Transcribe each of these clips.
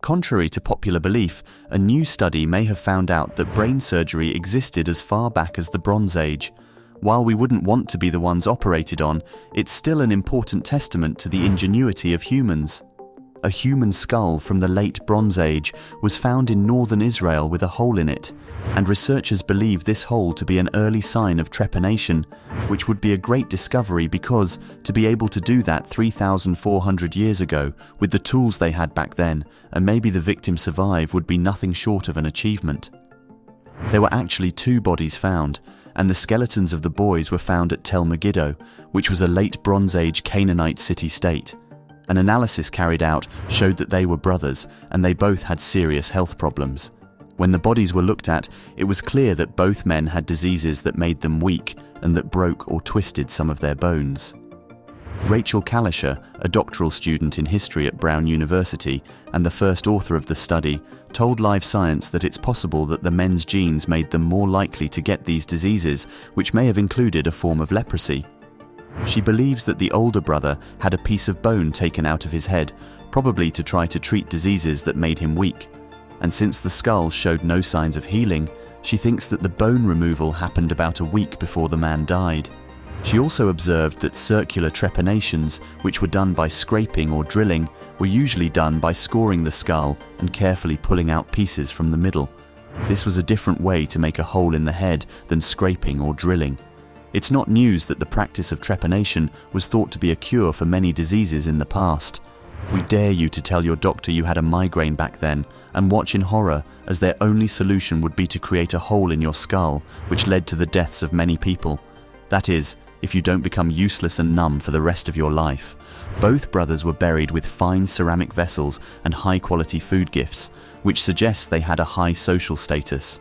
Contrary to popular belief, a new study may have found out that brain surgery existed as far back as the Bronze Age. While we wouldn't want to be the ones operated on, it's still an important testament to the ingenuity of humans. A human skull from the late Bronze Age was found in northern Israel with a hole in it, and researchers believe this hole to be an early sign of trepanation, which would be a great discovery because to be able to do that 3,400 years ago with the tools they had back then, and maybe the victim survive, would be nothing short of an achievement. There were actually 2 bodies found, and the skeletons of the boys were found at Tel Megiddo, which was a late Bronze Age Canaanite city-state. An analysis carried out showed that they were brothers, and they both had serious health problems. When the bodies were looked at, it was clear that both men had diseases that made them weak and that broke or twisted some of their bones. Rachel Kalischer, a doctoral student in history at Brown University and the first author of the study, told Live Science that it's possible that the men's genes made them more likely to get these diseases, which may have included a form of leprosy. She believes that the older brother had a piece of bone taken out of his head, probably to try to treat diseases that made him weak. And since the skull showed no signs of healing, she thinks that the bone removal happened about a week before the man died. She also observed that circular trepanations, which were done by scraping or drilling, were usually done by scoring the skull and carefully pulling out pieces from the middle. This was a different way to make a hole in the head than scraping or drilling. It's not news that the practice of trepanation was thought to be a cure for many diseases in the past. We dare you to tell your doctor you had a migraine back then and watch in horror as their only solution would be to create a hole in your skull, which led to the deaths of many people. That is, if you don't become useless and numb for the rest of your life. Both brothers were buried with fine ceramic vessels and high-quality food gifts, which suggests they had a high social status.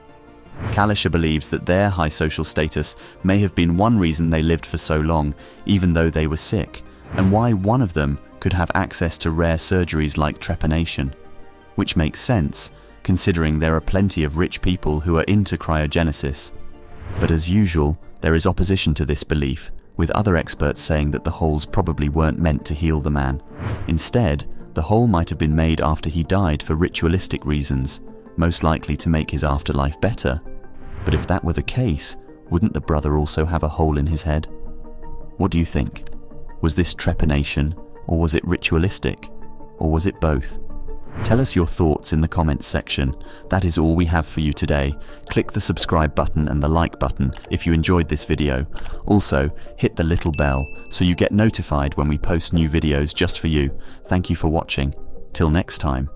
Kalischer believes that their high social status may have been one reason they lived for so long, even though they were sick, and why one of them could have access to rare surgeries like trepanation. Which makes sense, considering there are plenty of rich people who are into cryogenesis. But as usual, there is opposition to this belief, with other experts saying that the holes probably weren't meant to heal the man. Instead, the hole might have been made after he died for ritualistic reasons, most likely to make his afterlife better. But if that were the case, wouldn't the brother also have a hole in his head? What do you think? Was this trepanation, or was it ritualistic, or was it both? Tell us your thoughts in the comments section. That is all we have for you today. Click the subscribe button and the like button if you enjoyed this video. Also, hit the little bell so you get notified when we post new videos just for you. Thank you for watching. Till next time.